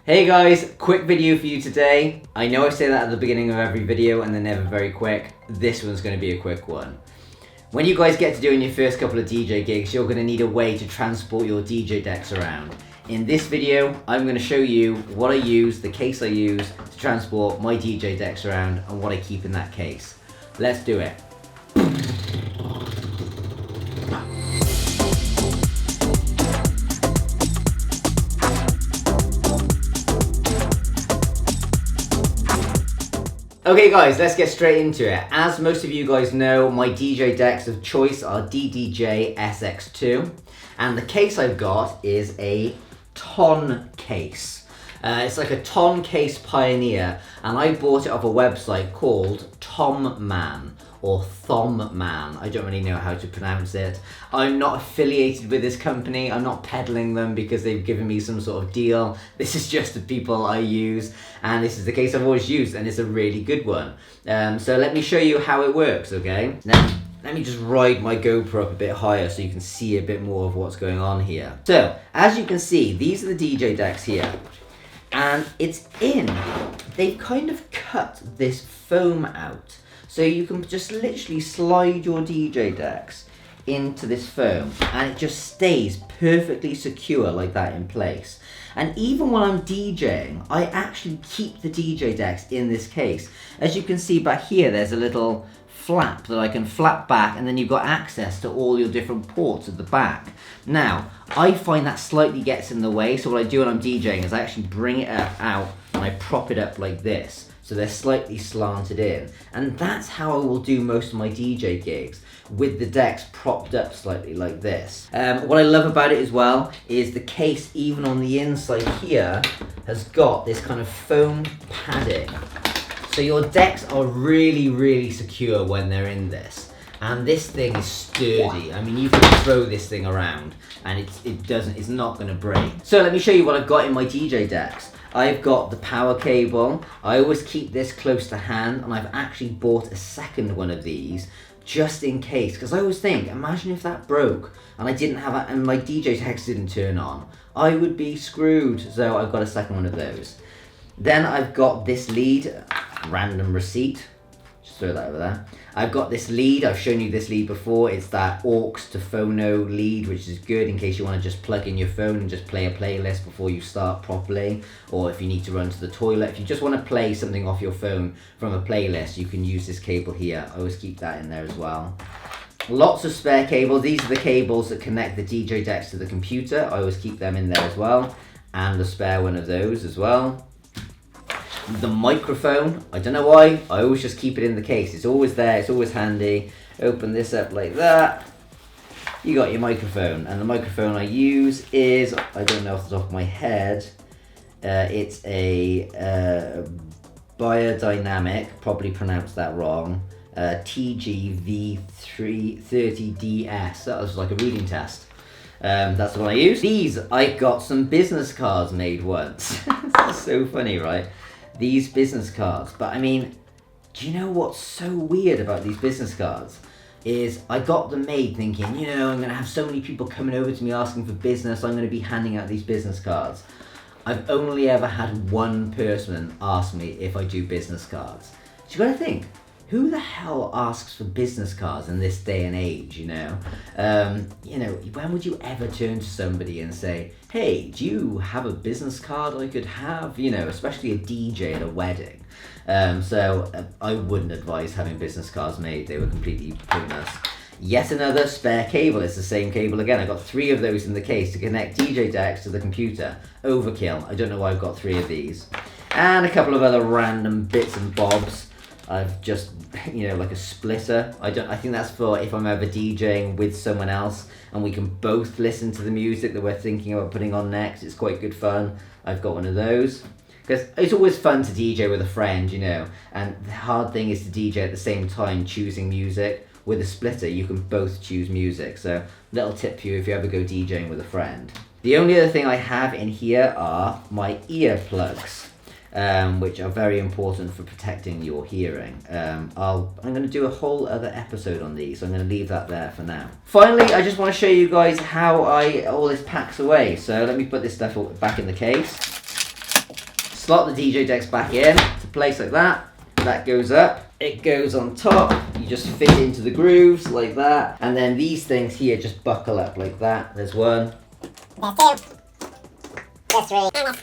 Hey guys, quick video for you today. I know I say that at the beginning of every video and they're never very quick. This one's going to be a quick one. When you guys get to doing your first couple of DJ gigs, you're going to need a way to transport your DJ decks around. In this video, I'm going to show you what I use, the case I use to transport my DJ decks around and what I keep in that case. Let's do it. Okay guys, let's get straight into it. As most of you guys know, my DJ decks of choice are DDJ SX2, and the case I've got is a Thon case. It's like a Thon case Pioneer, and I bought it off a website called Thom or Thom. I don't really know how to pronounce it. I'm not affiliated with this company. I'm not peddling them because they've given me some sort of deal. This is just the people I use, and this is the case I've always used, and it's a really good one. So let me show you how it works, okay? Now, let me just ride my GoPro up a bit higher so you can see a bit more of what's going on here. So, as you can see, these are the DJ decks here. And they've kind of cut this foam out. So you can just literally slide your DJ decks into this foam and it just stays perfectly secure like that in place. And even when I'm DJing, I actually keep the DJ decks in this case. As you can see back here, there's a little flap that I can flap back, and then you've got access to all your different ports at the back. Now, I find that slightly gets in the way, so what I do when I'm DJing is I actually bring it out and I prop it up like this. So they're slightly slanted in. And that's how I will do most of my DJ gigs, with the decks propped up slightly like this. What I love about it as well is the case, even on the inside here, has got this kind of foam padding. So your decks are really, really secure when they're in this. And this thing is sturdy. I mean, you can throw this thing around and it's not gonna break. So let me show you what I've got in my DJ decks. I've got the power cable. I always keep this close to hand, and I've actually bought a second one of these just in case, because I always think, imagine if that broke and I didn't have it and my DJ decks didn't turn on. I would be screwed. So I've got a second one of those. Then I've got this lead, random receipt. Just throw that over there. I've got this lead. I've shown you this lead before. It's that aux to phono lead, which is good in case you want to just plug in your phone and just play a playlist before you start properly, or if you need to run to the toilet. If you just want to play something off your phone from a playlist, you can use this cable here. I always keep that in there as well. Lots of spare cables. These are the cables that connect the DJ decks to the computer. I always keep them in there as well, and a spare one of those as well. The microphone, I don't know why, I always just keep it in the case. It's always there, it's always handy. Open this up like that. You got your microphone, and the microphone I use is, I don't know off the top of my head, it's a Biodynamic, probably pronounced that wrong, TGV330DS. That was like a reading test. That's the one I use. These, I got some business cards made once. That's so funny, right? These business cards. But I mean, do you know what's so weird about these business cards? Is I got them made thinking, you know, I'm going to have so many people coming over to me asking for business, I'm going to be handing out these business cards. I've only ever had one person ask me if I do business cards. So you got to think, who the hell asks for business cards in this day and age, you know? When would you ever turn to somebody and say, hey, do you have a business card I could have? You know, especially a DJ at a wedding. So I wouldn't advise having business cards made. They were completely pointless. Yet another spare cable. It's the same cable again. I got 3 of those in the case to connect DJ decks to the computer. Overkill. I don't know why I've got 3 of these. And a couple of other random bits and bobs. I've just, like a splitter. I think that's for if I'm ever DJing with someone else and we can both listen to the music that we're thinking about putting on next. It's quite good fun. I've got one of those. Because it's always fun to DJ with a friend, and the hard thing is to DJ at the same time choosing music. With a splitter, you can both choose music. So, little tip for you if you ever go DJing with a friend. The only other thing I have in here are my earplugs. Which are very important for protecting your hearing. I'm going to do a whole other episode on these, so I'm going to leave that there for now. Finally, I just want to show you guys how all this packs away. So let me put this stuff back in the case. slot the DJ decks back in to place like that. That goes up, it goes on top, you just fit into the grooves like that, and then these things here just buckle up like that. There's one, there's two, there's three, and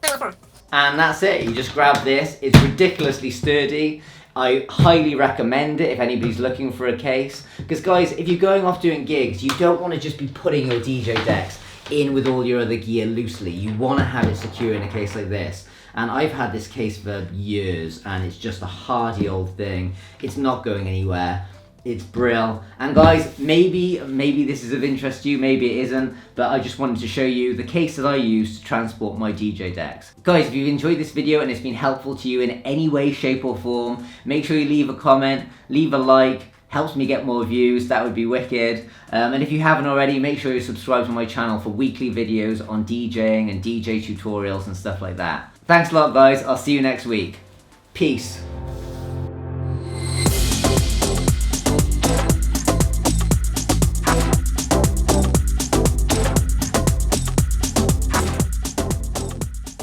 there's four. And that's it. You just grab this. It's ridiculously sturdy. I highly recommend it if anybody's looking for a case, because guys, if you're going off doing gigs, you don't want to just be putting your DJ decks in with all your other gear loosely. You want to have it secure in a case like this. And I've had this case for years, and it's just a hardy old thing. It's not going anywhere. It's brill. And guys, maybe this is of interest to you, maybe it isn't, but I just wanted to show you the case that I use to transport my DJ decks. Guys, if you've enjoyed this video and it's been helpful to you in any way, shape or form, make sure you leave a comment, leave a like, helps me get more views, that would be wicked. And if you haven't already, make sure you subscribe to my channel for weekly videos on DJing and DJ tutorials and stuff like that. Thanks a lot guys, I'll see you next week. Peace.